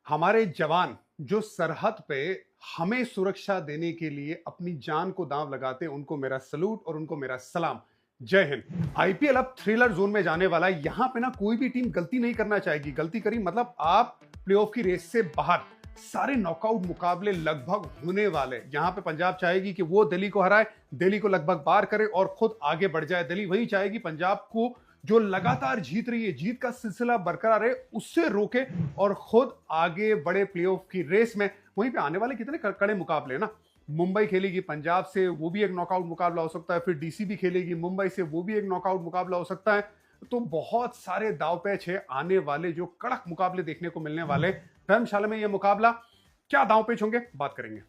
हमारे जवान जो सरहद पे हमें सुरक्षा देने के लिए अपनी जान को दांव लगाते हैं, उनको मेरा सलूट और उनको मेरा सलाम। जय हिंद। आईपीएल अब थ्रिलर जोन में जाने वाला है। यहां पे ना कोई भी टीम गलती नहीं करना चाहेगी। गलती करी मतलब आप प्लेऑफ की रेस से बाहर। सारे नॉकआउट मुकाबले लगभग होने वाले। यहां पे पंजाब चाहेगी कि वो दिल्ली को हराए, दिल्ली को लगभग पार करे और खुद आगे बढ़ जाए। दिल्ली वही चाहेगी पंजाब को, जो लगातार जीत रही है, जीत का सिलसिला बरकरार है, उससे रोके और खुद आगे बढ़े प्लेऑफ की रेस में। वहीं पे आने वाले कितने कड़े मुकाबले हैं ना। मुंबई खेलेगी पंजाब से, वो भी एक नॉकआउट मुकाबला हो सकता है। फिर डीसीबी खेलेगी मुंबई से, वो भी एक नॉकआउट मुकाबला हो सकता है। तो बहुत सारे दाव पेच है आने वाले, जो कड़क मुकाबले देखने को मिलने वाले। धर्मशाला में यह मुकाबला क्या दाव पेच होंगे, बात करेंगे।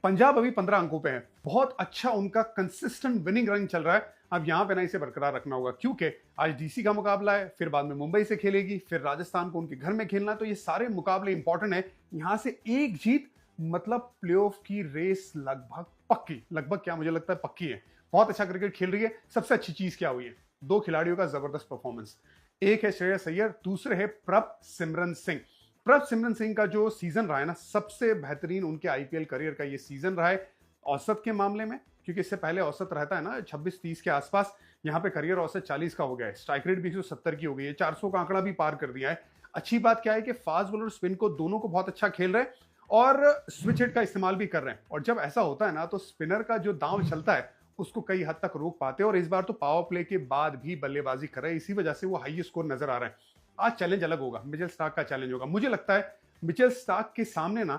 पंजाब अभी 15 अंकों पे है। बहुत अच्छा उनका कंसिस्टेंट विनिंग रन चल रहा है। अब यहां पे ना इसे बरकरार रखना होगा, क्योंकि आज डीसी का मुकाबला है, फिर बाद में मुंबई से खेलेगी, फिर राजस्थान को उनके घर में खेलना है। तो ये सारे मुकाबले इंपॉर्टेंट है। यहां से एक जीत मतलब प्लेऑफ की रेस लगभग पक्की। लगभग क्या, मुझे लगता है पक्की है। बहुत अच्छा क्रिकेट खेल रही है। सबसे अच्छी चीज क्या हुई है? दो खिलाड़ियों का जबरदस्त परफॉर्मेंस। एक है श्रेयस अय्यर, दूसरे है प्रभसिमरन सिंह। प्रभसिमरन सिंह का जो सीजन रहा है ना, सबसे बेहतरीन उनके आईपीएल करियर का ये सीजन रहा है औसत के मामले में। क्योंकि इससे पहले औसत रहता है ना 26-30 के आसपास, यहाँ पे करियर औसत 40 का हो गया है। स्ट्राइक रेट भी 170 की हो गई है, 400 का आंकड़ा भी पार कर दिया है। अच्छी बात क्या है कि फास्ट बॉलर स्पिन को दोनों को बहुत अच्छा खेल रहे हैं और स्विच हिट का इस्तेमाल भी कर रहे हैं। और जब ऐसा होता है ना, तो स्पिनर का जो दांव चलता है उसको कई हद तक रोक पाते हैं। और इस बार तो पावर प्ले के बाद भी बल्लेबाजी कर रहे हैं, इसी वजह से वो हाई स्कोर नजर आ रहा है। आज चैलेंज अलग होगा, मिचेल स्टार्क का चैलेंज होगा। मुझे लगता है मिचेल स्टार्क के सामने ना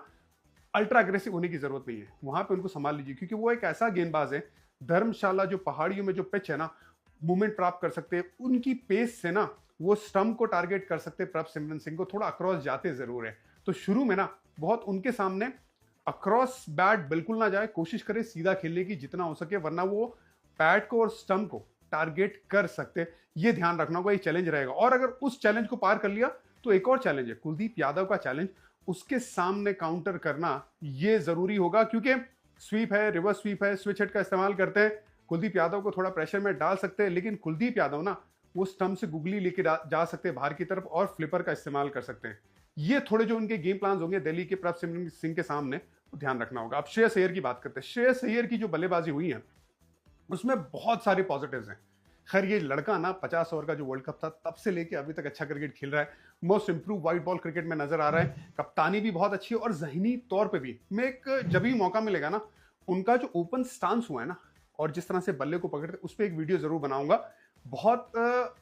अल्ट्रा अग्रेसिव होने की जरूरत नहीं है। वहां पे उनको संभाल लीजिए, क्योंकि वो एक ऐसा गेंदबाज है। धर्मशाला जो पहाड़ियों में जो पिच है ना, मूवमेंट प्राप्त कर सकते हैं। उनकी पेस से ना वो स्टंप को टारगेट कर सकते हैं। प्रभसिमरन सिंह को थोड़ा अक्रॉस जाते जरूर है, तो शुरू में ना बहुत उनके सामने अक्रॉस बैट बिल्कुल ना जाए। कोशिश करें सीधा खेलने की जितना हो सके, वरना वो बैट को और स्टंप को टारगेट कर सकते हैं। ये ध्यान रखना होगा, ये चैलेंज रहेगा। और अगर उस चैलेंज को पार कर लिया तो एक और चैलेंज है, कुलदीप यादव का चैलेंज। उसके सामने काउंटर करना ये जरूरी होगा, क्योंकि स्वीप है, रिवर्स स्वीप है, स्विच हिट का इस्तेमाल करते हैं। कुलदीप यादव को थोड़ा प्रेशर में डाल सकते हैं, लेकिन कुलदीप यादव ना वो स्टंप से गुगली लेके जा सकते हैं बाहर की तरफ, और फ्लिपर का इस्तेमाल कर सकते हैं। ये थोड़े जो उनके गेम प्लान होंगे दिल्ली के प्रभसिमरन सिंह के सामने, तो ध्यान रखना होगा। अब श्रेयस अय्यर की बात करते हैं। श्रेयस अय्यर की जो बल्लेबाजी हुई है उसमें बहुत सारे पॉजिटिव्स हैं। खैर ये लड़का ना 50 ओवर का जो वर्ल्ड कप था तब से लेके अभी तक अच्छा क्रिकेट खेल रहा है। Most improve white ball cricket में नजर आ रहा है। कप्तानी भी बहुत अच्छी है और जहनी तौर पे भी। मैं एक जब भी मौका मिलेगा ना, उनका जो ओपन स्टांस हुआ है ना और जिस तरह से बल्ले को पकड़ते, उस पर एक वीडियो जरूर बनाऊंगा। बहुत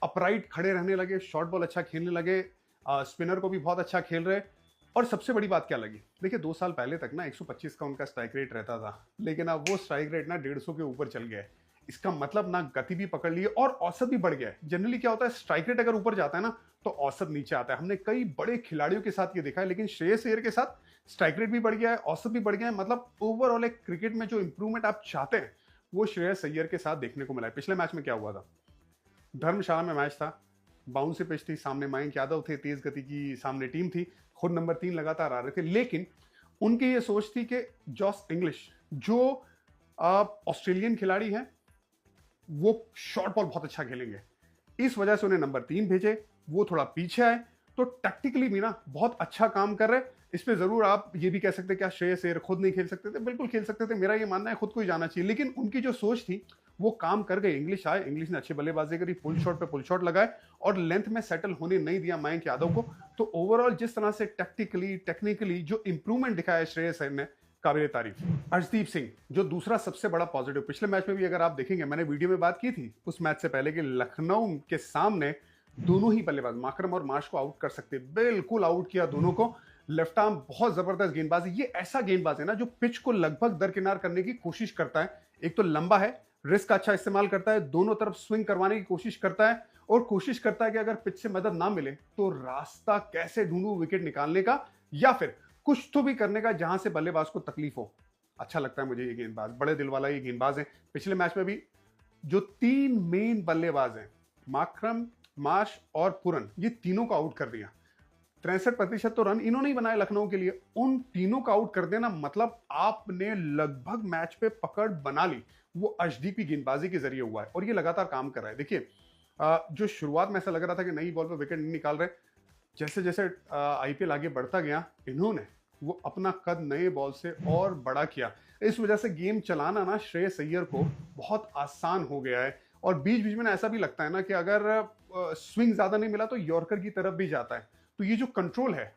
अपराइट खड़े रहने लगे, शॉर्ट बॉल अच्छा खेलने लगे, स्पिनर को भी बहुत अच्छा खेल रहे। और सबसे बड़ी बात क्या लगी, देखिए 2 साल पहले तक ना 125 का उनका स्ट्राइक रेट रहता था, लेकिन अब वो स्ट्राइक रेट ना 150 के ऊपर चल गया है। इसका मतलब ना गति भी पकड़ ली है और औसत भी बढ़ गया है। जनरली क्या होता है, स्ट्राइक रेट अगर ऊपर जाता है ना तो औसत नीचे आता है। हमने कई बड़े खिलाड़ियों के साथ ये देखा है, लेकिन श्रेयस अय्यर के साथ स्ट्राइक रेट भी बढ़ गया है, औसत भी बढ़ गया है। मतलब ओवरऑल एक क्रिकेट में जो इंप्रूवमेंट आप चाहते हैं वो श्रेयस अय्यर के साथ देखने को मिला है। पिछले मैच में क्या हुआ था, धर्मशाला में मैच था, बाउंसी पिच थी, सामने मयंक यादव थे, तेज गति की सामने टीम थी, खुद नंबर 3 लगातार आ रहे थे। लेकिन उनकी ये सोच थी कि जॉस इंग्लिश जो ऑस्ट्रेलियन खिलाड़ी हैं, वो शॉर्ट बॉल बहुत अच्छा खेलेंगे। इस वजह से उन्हें नंबर 3 भेजे। वो थोड़ा पीछे आए, तो टैक्टिकली भी ना बहुत अच्छा काम कर रहे। इस पे जरूर आप ये भी कह सकते हैं क्या श्रेयस अय्यर खुद नहीं खेल सकते थे? बिल्कुल खेल सकते थे। मेरा ये मानना है खुद को ही जाना चाहिए, लेकिन उनकी जो सोच थी वो काम कर गई। इंग्लिश आए, इंग्लिश ने अच्छी बल्लेबाजी करी, पुल शॉट पे पुल शॉट लगाए और लेंथ में सेटल होने नहीं दिया मयंक यादव को। तो ओवरऑल जिस तरह से टैक्टिकली टेक्निकली जो इंप्रूवमेंट दिखाया श्रेयस अय्यर ने, काबिल तारीफ। अर्शदीप सिंह जो दूसरा सबसे बड़ा पॉजिटिव, पिछले मैच में भी अगर आप देखेंगे, मैंने वीडियो में बात की थी उस मैच से पहले कि लखनऊ के सामने दोनों ही बल्लेबाज माकरम और मार्श को आउट कर सकते, बिल्कुल आउट किया दोनों को। लेफ्ट आर्म बहुत जबरदस्त गेंदबाज है। ये ऐसा गेंदबाज है ना जो पिच को लगभग दरकिनार करने की कोशिश करता है। एक तो लंबा है, रिस्क का अच्छा इस्तेमाल करता है, दोनों तरफ स्विंग करवाने की कोशिश करता है और कोशिश करता है कि अगर पिच से मदद ना मिले तो रास्ता कैसे ढूंढूं विकेट निकालने का, या फिर कुछ तो भी करने का जहां से बल्लेबाज को तकलीफ हो। अच्छा लगता है मुझे ये गेंदबाज, बड़े दिल वाला ये गेंदबाज है। पिछले मैच में भी जो 3 मेन बल्लेबाज हैं, माकरम, मार्श और पुरन, ये तीनों को आउट कर दिया। 63% तो रन इन्होंने ही बनाए लखनऊ के लिए। उन तीनों का आउट कर देना मतलब आपने लगभग मैच पे पकड़ बना ली। वो अर्शदीप की गेंदबाजी के जरिए हुआ है और ये लगातार काम कर रहा है। देखिए जो शुरुआत में ऐसा लग रहा था कि नई बॉल पे विकेट नहीं निकाल रहे, जैसे जैसे आईपीएल आगे बढ़ता गया, इन्होंने वो अपना कद नए बॉल से और बड़ा किया। इस वजह से गेम चलाना ना श्रेयस अय्यर को बहुत आसान हो गया है। और बीच बीच में ना ऐसा भी लगता है ना कि अगर स्विंग ज्यादा नहीं मिला तो यॉर्कर की तरफ भी जाता है। तो ये जो कंट्रोल है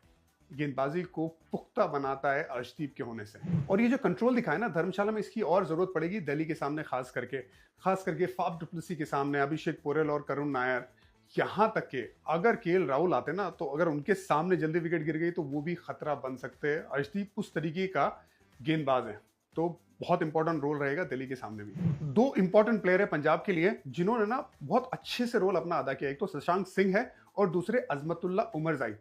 गेंदबाजी को पुख्ता बनाता है अर्शदीप के होने से। और ये जो कंट्रोल दिखाया ना धर्मशाला में, इसकी और जरूरत पड़ेगी दिल्ली के सामने, खास करके फाफ डुप्लेसी के सामने, अभिषेक पोरेल और करुण नायर। यहां तक के अगर केएल राहुल आते ना तो अगर उनके सामने जल्दी विकेट गिर गई तो वो भी खतरा बन सकते हैं। अर्शदीप उस तरीके का गेंदबाज है, तो बहुत इंपॉर्टेंट रोल रहेगा दिल्ली के सामने भी। दो इंपॉर्टेंट प्लेयर है पंजाब के लिए जिन्होंने ना बहुत अच्छे से रोल अपना अदा किया। एक तो शशांक सिंह है और दूसरे अजमतुल्ला उमरजाई।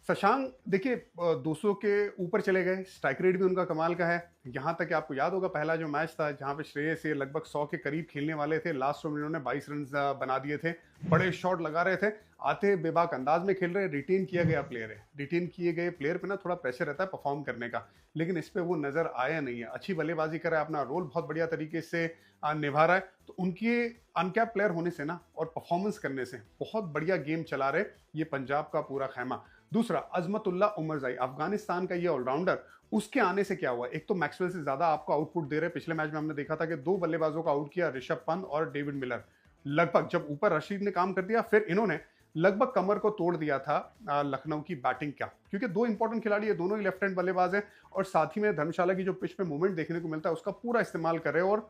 शशांक देखिए 200 के ऊपर चले गए, स्ट्राइक रेट भी उनका कमाल का है। यहां तक कि आपको याद होगा पहला जो मैच था जहां पे श्रेयस ये लगभग 100 के करीब खेलने वाले थे, लास्ट में इन्होंने 22 रन बना दिए थे, बड़े शॉट लगा रहे थे, आते बेबाक अंदाज में खेल रहे। रिटेन किया गया प्लेयर है, रिटेन किए गए प्लेयर पे ना थोड़ा प्रेशर रहता है परफॉर्म करने का, लेकिन इस पे वो नजर आया नहीं है। अच्छी बल्लेबाजी कर रहा है, अपना रोल बहुत बढ़िया तरीके से निभा रहा है। तो उनके अनकैप प्लेयर होने से ना और परफॉर्मेंस करने से बहुत बढ़िया गेम चला रहे ये पंजाब का पूरा खैमा। दूसरा अजमतुल्ला उमरजाई, अफगानिस्तान का ये ऑलराउंडर, उसके आने से क्या हुआ, एक तो मैक्सवेल से ज्यादा आपको आउटपुट दे रहे। पिछले मैच में हमने देखा था कि 2 बल्लेबाजों का आउट किया, ऋषभ पंत और डेविड मिलर। लगभग जब ऊपर रशीद ने काम कर दिया, फिर इन्होंने लगभग कमर को तोड़ दिया था लखनऊ की बैटिंग का, क्योंकि 2 इंपॉर्टेंट खिलाड़ी है, दोनों ही लेफ्ट हैंड बल्लेबाज हैं और साथ ही में धर्मशाला की जो पिच पे मूवमेंट देखने को मिलता है उसका पूरा इस्तेमाल कर रहे हैं। और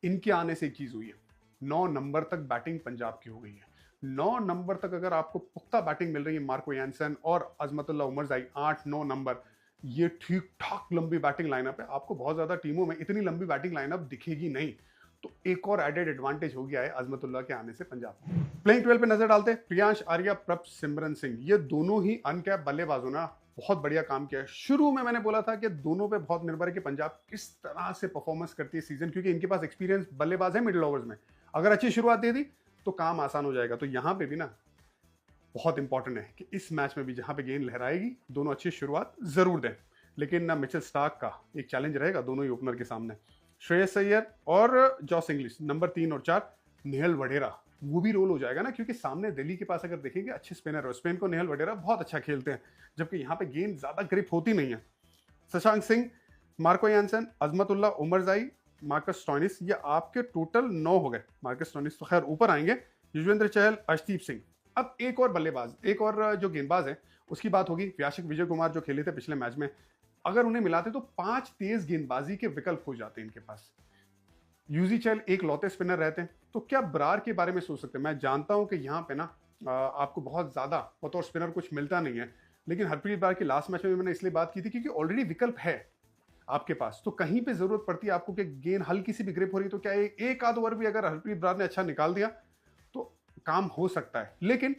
इनके आने से एक चीज हुई है, 9 नंबर तक बैटिंग पंजाब की हो गई है। 9 नंबर तक अगर आपको पुख्ता बैटिंग मिल रही है, मार्को यानसन और अजमतुल्ला उमरजाई 8-9 नंबर, ये ठीक ठाक लंबी बैटिंग लाइनअप है। आपको बहुत ज्यादा टीमों में इतनी लंबी बैटिंग लाइनअप दिखेगी नहीं। तो एक और एडेड एडवांटेज हो गया है अजमतुल्ला के आने से पंजाब को। प्लेइंग 12 पे नजर डालते हैं, प्रियांश आर्या, प्रभ सिमरन सिंह, ये दोनों ही अनकैप बल्लेबाजों ने बहुत बढ़िया काम किया है। शुरू में मैंने बोला था कि दोनों पे बहुत निर्भर है कि पंजाब किस तरह से परफॉर्मेंस करती है सीजन, क्योंकि इनके पास एक्सपीरियंस बल्लेबाज है मिडिल ओवर्स में। अगर अच्छी शुरुआत दे दी तो काम आसान हो जाएगा। तो यहां पे भी ना बहुत इंपॉर्टेंट है कि इस मैच में भी जहां पे गेंद लहराएगी दोनों अच्छी शुरुआत जरूर दें। लेकिन ना मिचेल स्टार्क का एक चैलेंज रहेगा दोनों ही ओपनर के सामने, श्रेयस अय्यर और जॉस इंग्लिश, नंबर 3 और 4 नेहल वडेरा, वो भी रोल हो जाएगा ना, क्योंकि सामने दिल्ली के पास अगर देखेंगे अच्छे स्पिनर है, स्पेन को नेहल वडेरा बहुत अच्छा खेलते हैं, जबकि यहाँ पे गेंद ज्यादा ग्रिप होती नहीं है। Shashank Singh, Marco Jansen, Azmatullah Omarzai, Marcus Stoinis, ये आपके टोटल 9 हो गए। मार्कस स्टोइनिस तो खैर ऊपर आएंगे, युजवेंद्र चहल, अर्शदीप सिंह। अब एक और बल्लेबाज, एक और जो गेंदबाज है उसकी बात होगी, व्याशिक विजय कुमार जो खेले थे पिछले मैच में। अगर उन्हें मिलाते तो 5 तेज गेंदबाजी के विकल्प हो जाते हैं इनके पास। यूजी चहल एक लौते स्पिनर रहते हैं, तो क्या बरार के बारे में सोच सकते हैं? मैं जानता हूं कि यहाँ पे ना आपको बहुत ज्यादा बतौर स्पिनर कुछ मिलता नहीं है, लेकिन हरप्रीत बरार की लास्ट मैच में मैंने इसलिए बात की थी क्योंकि ऑलरेडी विकल्प है आपके पास। तो कहीं पे जरूरत पड़ती है आपको कि गेंद हल्की सी भी ग्रिप हो रही है, तो क्या एक आध ओवर भी अगर हरप्रीत बरार ने अच्छा निकाल दिया तो काम हो सकता है। लेकिन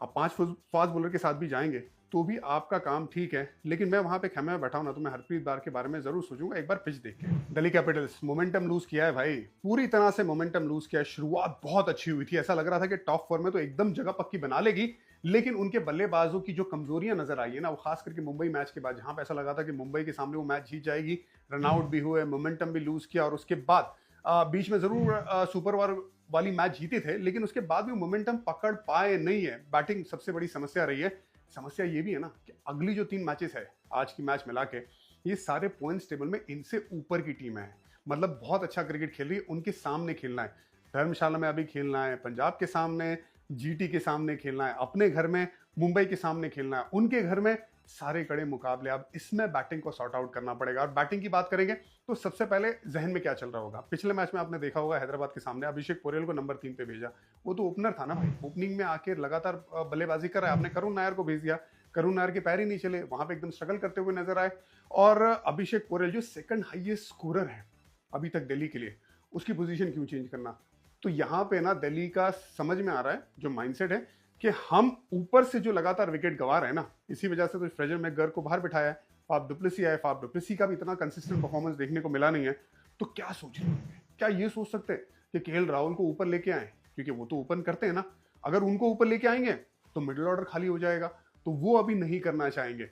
आप 5 फास्ट बॉलर के साथ भी जाएंगे तो भी आपका काम ठीक है। लेकिन मैं वहां पे खेमे में बैठा हूं ना, तो मैं हरप्रीत बरार के बारे में जरूर सोचूंगा एक बार पिच देख के। दिल्ली कैपिटल्स मोमेंटम लूज किया है भाई, पूरी तरह से मोमेंटम लूज किया है। शुरुआत बहुत अच्छी हुई थी, ऐसा लग रहा था कि टॉप 4 में तो एकदम जगह पक्की बना लेगी, लेकिन उनके बल्लेबाजों की जो कमजोरियां नजर आई है ना, वो खास करके मुंबई मैच के बाद, जहां पे ऐसा लगा था कि मुंबई के सामने वो मैच जीत जाएगी, रनआउट भी हुए, मोमेंटम भी लूज किया। और उसके बाद बीच में जरूर सुपर ओवर वाली मैच जीते थे, लेकिन उसके बाद भी मोमेंटम पकड़ पाए नहीं है। बैटिंग सबसे बड़ी समस्या रही है। समस्या ये भी है ना कि अगली जो 3 मैचेस है, आज की मैच मिला के, ये सारे पॉइंट्स टेबल में इनसे ऊपर की टीम है। मतलब बहुत अच्छा क्रिकेट खेल रही है, उनके सामने खेलना है, धर्मशाला में अभी खेलना है, पंजाब के सामने, जीटी के सामने खेलना है, अपने घर में मुंबई के सामने खेलना है, उनके घर में, सारे कड़े मुकाबले। अब इसमें बैटिंग को सॉर्ट आउट करना पड़ेगा। और बैटिंग की बात करेंगे तो सबसे पहले जहन में क्या चल रहा होगा, पिछले मैच में आपने देखा होगा हैदराबाद के सामने अभिषेक पोरेल को नंबर 3 पे भेजा, वो तो ओपनर था ना भाई, ओपनिंग में आके लगातार बल्लेबाजी कर रहा है। आपने करुण नायर को भेज दिया, करुण नायर के पैर ही नहीं चले, वहां पे एकदम स्ट्रगल करते हुए नजर आए। और अभिषेक पोरेल जो सेकंड हाईएस्ट स्कोरर है अभी तक दिल्ली के लिए, उसकी पोजीशन क्यों चेंज करना? तो यहाँ पे ना दिल्ली का समझ में आ रहा है जो माइंडसेट है कि हम ऊपर से जो लगातार विकेट गंवा रहे हैं ना, इसी वजह से तो फ्रेजर मैकगर को बाहर बिठाया है। फाफ डुप्लेसी आए, फाफ डुप्लेसी का भी इतना कंसिस्टेंट परफॉर्मेंस देखने को मिला नहीं है। तो क्या सोच रहे हैं, क्या ये सोच सकते हैं कि केएल राहुल को ऊपर लेके आए, क्योंकि वो तो ओपन करते हैं ना, अगर उनको ऊपर लेके आएंगे तो मिडिल ऑर्डर खाली हो जाएगा। तो वो अभी नहीं करना चाहेंगे।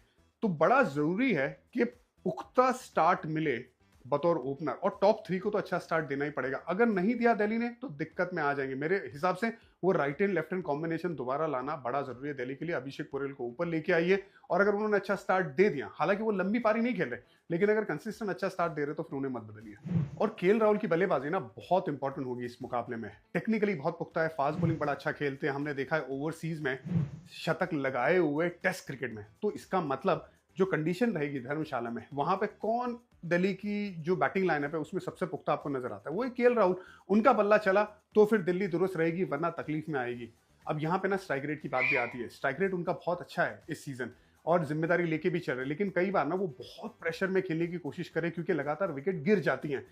तो बड़ा जरूरी है कि पुख्ता स्टार्ट मिले बतौर ओपनर, और टॉप 3 को तो अच्छा स्टार्ट देना ही पड़ेगा। अगर नहीं दिया दिल्ली ने तो दिक्कत में आ जाएंगे मेरे हिसाब से। वो right hand left hand combination दोबारा लाना बड़ा जरूरी है दिल्ली के लिए। अभिषेक पोरेल को ऊपर लेके आइए, और अगर उन्होंने अच्छा स्टार्ट दे दिया, हालांकि वो लंबी पारी नहीं खेल रहे, लेकिन अगर कंसिस्टेंट अच्छा स्टार्ट दे रहे तो फिर उन्हें मत बदलिए। और केएल राहुल की बल्लेबाजी ना बहुत इंपॉर्टेंट होगी इस मुकाबले में। टेक्निकली बहुत पुख्ता है, फास्ट बॉलिंग बड़ा अच्छा खेलते हैं, हमने देखा है ओवरसीज में शतक लगाए हुए टेस्ट क्रिकेट में। तो इसका मतलब जो कंडीशन रहेगी धर्मशाला में, वहां पे कौन दिल्ली की जो बैटिंग लाइनअप है उसमें सबसे पुख्ता आपको नजर आता है, वो केएल राहुल। उनका बल्ला चला तो फिर दिल्ली दुरुस्त रहेगी, वरना तकलीफ में आएगी। अब यहाँ पे ना स्ट्राइक रेट की बात भी आती है। स्ट्राइक रेट उनका बहुत अच्छा है इस सीजन, और जिम्मेदारी लेके भी चल रहे हैं, लेकिन कई बार ना वो बहुत प्रेशर में खेलने की कोशिश करे, क्योंकि लगातार विकेट गिर जाती हैं।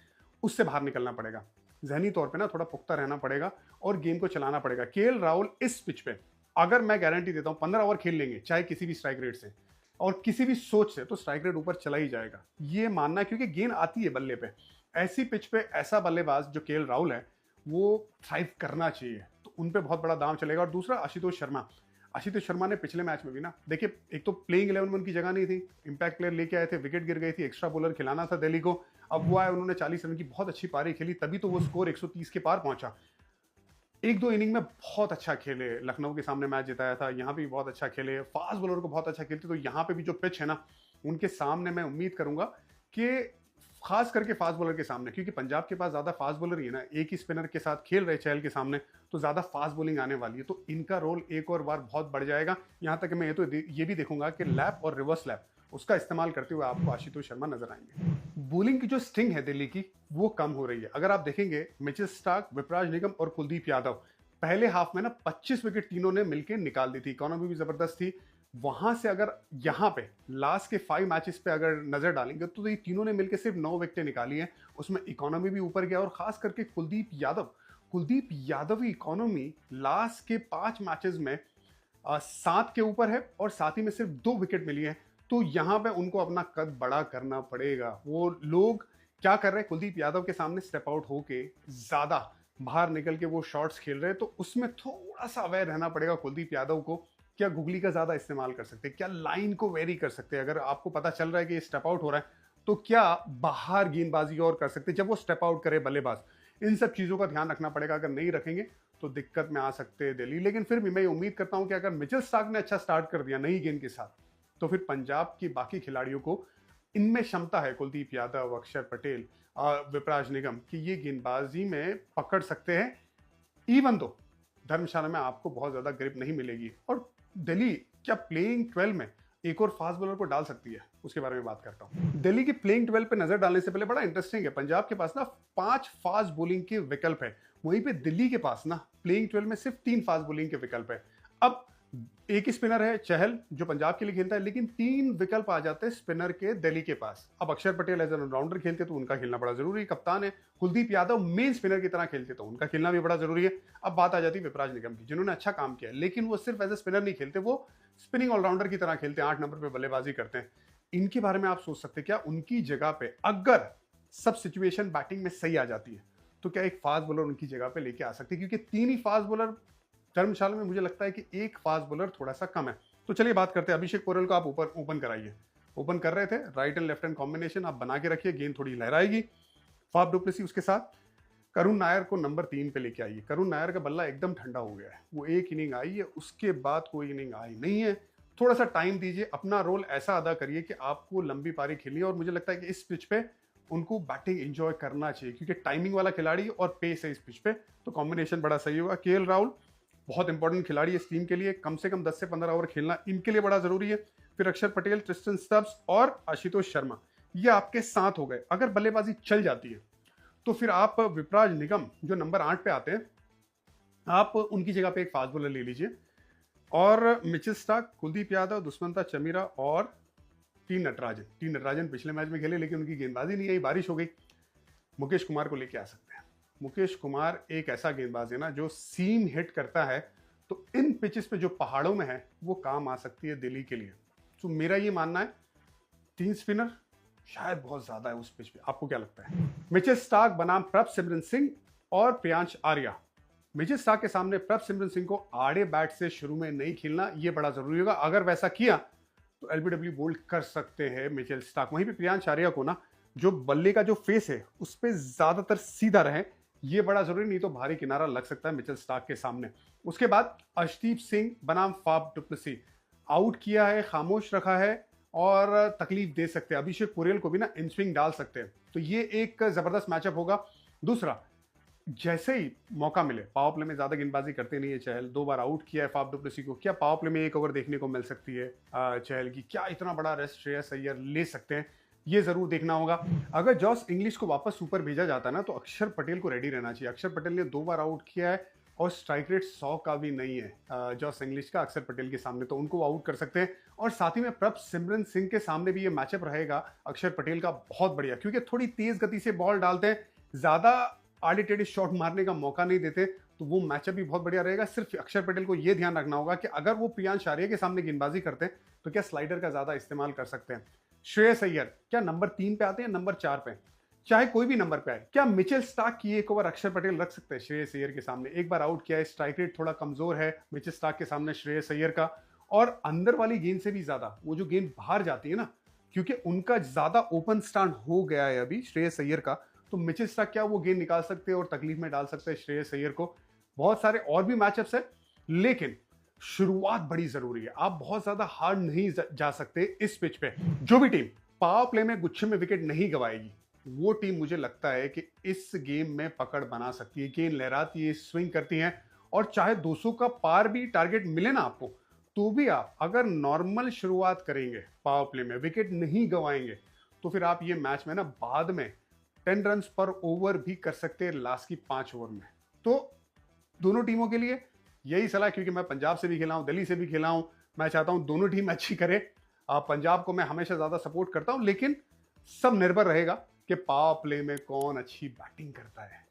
उससे बाहर निकलना पड़ेगा, जहनी तौर पे ना थोड़ा पुख्ता रहना पड़ेगा और गेम को चलाना पड़ेगा। केएल राहुल इस पिच पे, अगर मैं गारंटी देता हूं 15 ओवर खेल लेंगे, चाहे किसी भी स्ट्राइक रेट से और किसी भी सोच से, तो स्ट्राइक रेट ऊपर चला ही जाएगा, ये मानना, क्योंकि गेंद आती है बल्ले पे। ऐसी पिच पे ऐसा बल्लेबाज जो केएल राहुल है वो थ्राइव करना चाहिए, तो उन पे बहुत बड़ा दाम चलेगा। और दूसरा आशुतोष शर्मा ने पिछले मैच में भी ना, देखिए, एक तो प्लेइंग 11 में उनकी जगह नहीं थी, इंपैक्ट प्लेयर लेके आए थे, विकेट गिर गई थी, एक्स्ट्रा बॉलर खिलाना था दिल्ली को। अब वो आए, उन्होंने 40 रन की बहुत अच्छी पारी खेली, तभी तो वो स्कोर 130 के पार पहुंचा। एक दो इनिंग में बहुत अच्छा खेले, लखनऊ के सामने मैच जिताया था, यहाँ भी बहुत अच्छा खेले, फास्ट बॉलर को बहुत अच्छा खेलते। तो यहाँ पे भी जो पिच है ना, उनके सामने मैं उम्मीद करूंगा कि खास करके फास्ट बॉलर के सामने, क्योंकि पंजाब के पास ज्यादा फास्ट बॉलर ही है ना, एक ही स्पिनर के साथ खेल रहे चहल के सामने, तो ज्यादा फास्ट बॉलिंग आने वाली है, तो इनका रोल एक और बार बहुत बढ़ जाएगा। यहाँ तक कि मैं ये भी देखूंगा कि लैप और रिवर्स लैप उसका इस्तेमाल करते हुए आपको आशुतोष शर्मा नजर आएंगे। बॉलिंग की जो स्टिंग है दिल्ली की, वो कम हो रही है। अगर आप देखेंगे, मिचेल स्टार्क, विपराज निगम और कुलदीप यादव पहले हाफ में ना 25 विकेट तीनों ने मिलकर निकाल दी थी, इकोनॉमी भी जबरदस्त थी। वहां से अगर यहाँ पे लास्ट के 5 मैचेस पे अगर नजर डालेंगे तो ये तीनों ने मिलकर सिर्फ 9 विकेटें निकाली हैं, उसमें इकोनॉमी भी ऊपर गया। और खास करके कुलदीप यादव की इकोनॉमी लास्ट के 5 मैचेस में 7 के ऊपर है, और साथ ही में सिर्फ 2 विकेट मिली है। तो यहाँ पे उनको अपना कद बड़ा करना पड़ेगा। वो लोग क्या कर रहे हैं, कुलदीप यादव के सामने स्टेप आउट होके ज्यादा बाहर निकल के वो शॉट्स खेल रहे हैं, तो उसमें थोड़ा सा अवेयर रहना पड़ेगा कुलदीप यादव को। क्या गुगली का ज्यादा इस्तेमाल कर सकते हैं, क्या लाइन को वेरी कर सकते हैं, अगर आपको पता चल रहा है कि स्टेप आउट हो रहा है तो क्या बाहर गेंदबाजी और कर सकते हैं जब वो स्टेप आउट करे बल्लेबाज। इन सब चीजों का ध्यान रखना पड़ेगा, अगर नहीं रखेंगे तो दिक्कत में आ सकते हैं दिल्ली। लेकिन फिर भी मैं उम्मीद करता हूं कि अगर मिचेल स्टार्क ने अच्छा स्टार्ट कर दिया नई गेंद के साथ, तो फिर पंजाब की बाकी खिलाड़ियों को, इनमें क्षमता है, कुलदीप यादव, अक्षर पटेल, विपराज निगम, कि ये गेंदबाजी में पकड़ सकते हैं। इवन तो धर्मशाला में आपको बहुत ज्यादा ग्रिप नहीं मिलेगी। और दिल्ली क्या प्लेइंग 12 में एक और फास्ट बॉलर को डाल सकती है, उसके बारे में बात करता हूं। दिल्ली की प्लेइंग 12 पे नजर डालने से पहले बड़ा इंटरेस्टिंग है, पंजाब के पास ना 5 फास्ट बॉलिंग के विकल्प है, वहीं पे दिल्ली के पास ना प्लेइंग 12 में सिर्फ 3 फास्ट बॉलिंग के विकल्प है। अब एक ही स्पिनर है चहल जो पंजाब के लिए खेलता है, लेकिन 3 विकल्प आ जाते हैं स्पिनर के दिल्ली के पास। अब अक्षर पटेल एज एन ऑलराउंडर खेलते तो उनका खेलना बड़ा जरूरी है, कप्तान है। कुलदीप यादव मेन स्पिनर की तरह खेलते तो उनका खेलना भी बड़ा जरूरी है। अब बात आ जाती है विपराज निगम की, जिन्होंने अच्छा काम किया, लेकिन वो सिर्फ एज ए स्पिनर नहीं खेलते, वो स्पिनिंग ऑलराउंडर की तरह खेलते हैं, 8 नंबर पे बल्लेबाजी करते हैं। इनके बारे में आप सोच सकते हैं, क्या उनकी जगह पे अगर सब सिचुएशन बैटिंग में सही आ जाती है तो क्या एक फास्ट बॉलर उनकी जगह पे लेके आ सकते हैं, क्योंकि 3 ही फास्ट बॉलर धर्मशाला में, मुझे लगता है कि एक फास्ट बॉलर थोड़ा सा कम है। तो चलिए बात करते हैं, अभिषेक पोरेल को आप ओपन कराइए। ओपन कर रहे थे, right and left hand combination आप बना के रखिए, गेंद थोड़ी लहराएगी। फाफ डुप्लेसी उसके साथ, करुण नायर को नंबर 3 पे लेके आइए। करुण नायर का बल्ला एकदम ठंडा हो गया है, वो एक इनिंग आई है, उसके बाद कोई इनिंग आई नहीं है। थोड़ा सा टाइम दीजिए, अपना रोल ऐसा अदा करिए कि आपको लंबी पारी खेलनी है। और मुझे लगता है कि इस पिच पे उनको बैटिंग एंजॉय करना चाहिए, क्योंकि टाइमिंग वाला खिलाड़ी और पेस है इस पिच पे, तो कॉम्बिनेशन बड़ा सही होगा। केएल राहुल बहुत इंपॉर्टेंट खिलाड़ी है इस टीम के लिए, कम से कम 10 से 15 ओवर खेलना इनके लिए बड़ा जरूरी है। फिर अक्षर पटेल, ट्रिस्टन स्टब्स और आशुतोष शर्मा, ये आपके साथ हो गए। अगर बल्लेबाजी चल जाती है तो फिर आप विपराज निगम जो नंबर 8 पे आते हैं, आप उनकी जगह पे एक फास्ट बॉलर ले लीजिए, और मिचेल स्टार्क, कुलदीप यादव, दुष्मंता चमीरा और टी नटराजन पिछले मैच में खेले, लेकिन उनकी गेंदबाजी नहीं आई, बारिश हो गई। मुकेश कुमार को लेके आ सकते हैं। मुकेश कुमार एक ऐसा गेंदबाज है ना जो सीम हिट करता है, तो इन पिचेस पे जो पहाड़ों में है वो काम आ सकती है दिल्ली के लिए। तो मेरा ये मानना है 3 स्पिनर शायद बहुत ज्यादा है उस पिच पे। आपको क्या लगता है? मिचेल स्टार्क बनाम प्रभसिमरन सिंह और प्रियांश आर्या, मिचेल स्टार्क के सामने प्रभसिमरन सिंह को आड़े बैट से शुरू में नहीं खेलना, ये बड़ा जरूरी होगा। अगर वैसा किया तो एलबीडब्ल्यू बोल्ड कर सकते हैं मिचेल स्टार्क। वहीं पे प्रियांश आर्या को ना जो बल्ले का जो फेस है उस पर ज्यादातर सीधा रहे, ये बड़ा जरूरी, नहीं तो भारी किनारा लग सकता है मिचेल स्टार्क के सामने। उसके बाद अर्शदीप सिंह बनाम फाफ डु प्लेसिस आउट किया है, खामोश रखा है और तकलीफ दे सकते हैं। अभिषेक पुरेल को भी ना इन स्विंग डाल सकते हैं, तो ये एक जबरदस्त मैचअप होगा। दूसरा, जैसे ही मौका मिले, पावर प्ले में ज्यादा गेंदबाजी करते नहीं है चहल, 2 बार आउट किया है फाफ डु प्लेसिस को, क्या पावर प्ले में 1 ओवर देखने को मिल सकती है चहल की? क्या इतना बड़ा रेस्ट श्रेयस अय्यर ले सकते हैं? ये जरूर देखना होगा। अगर जॉस इंग्लिश को वापस ऊपर भेजा जाता है ना, तो अक्षर पटेल को रेडी रहना चाहिए। अक्षर पटेल ने 2 बार आउट किया है और स्ट्राइक रेट 100 का भी नहीं है जॉस इंग्लिश का अक्षर पटेल के सामने, तो उनको आउट कर सकते हैं। और साथ ही में प्रभसिमरन सिंह के सामने भी ये मैचअप रहेगा अक्षर पटेल का बहुत बढ़िया, क्योंकि थोड़ी तेज गति से बॉल डालते हैं, ज्यादा आड़े टेढ़े शॉट मारने का मौका नहीं देते, तो वो मैचअप भी बहुत बढ़िया रहेगा। सिर्फ अक्षर पटेल को ये ध्यान रखना होगा कि अगर वो प्रियांश आर्या के सामने गेंदबाजी करते हैं तो क्या स्लाइडर का ज्यादा इस्तेमाल कर सकते हैं। श्रेयस अय्यर क्या नंबर 3 पे आते हैं, नंबर 4 पे, चाहे कोई भी नंबर पे आए, क्या मिचेल स्टार्क की 1 ओवर अक्षर पटेल रख सकते हैं श्रेयस अय्यर के सामने? 1 बार आउट किया है, स्ट्राइक रेट थोड़ा कमजोर है मिचेल स्टार्क के सामने श्रेयस अय्यर का, और अंदर वाली गेंद से भी ज्यादा वो जो गेंद बाहर जाती है ना, क्योंकि उनका ज्यादा ओपन स्टांड हो गया है अभी श्रेयस अय्यर का, तो मिचेल स्टार्क क्या वो गेंद निकाल सकते हैं और तकलीफ में डाल सकते हैं श्रेयस अय्यर को। बहुत सारे और भी मैचअप्स है, लेकिन शुरुआत बड़ी जरूरी है। आप बहुत ज्यादा हार्ड नहीं जा सकते इस पिच पे। जो भी टीम पावर प्ले में गुच्छे में विकेट नहीं गवाएगी, वो टीम मुझे लगता है कि इस गेम में पकड़ बना सकती है। गेंद लहराती है, स्विंग करती है, और चाहे 200 का पार भी टारगेट मिले ना आपको, तो भी आप अगर नॉर्मल शुरुआत करेंगे, पावर प्ले में विकेट नहीं गवाएंगे, तो फिर आप ये मैच में ना बाद में 10 रन पर ओवर भी कर सकते हैं लास्ट की 5 ओवर में। तो दोनों टीमों के लिए यही सलाह, क्योंकि मैं पंजाब से भी खेला हूं, दिल्ली से भी खेला हूं, मैं चाहता हूं दोनों टीम अच्छी करे। पंजाब को मैं हमेशा ज्यादा सपोर्ट करता हूं, लेकिन सब निर्भर रहेगा कि पावर प्ले में कौन अच्छी बैटिंग करता है।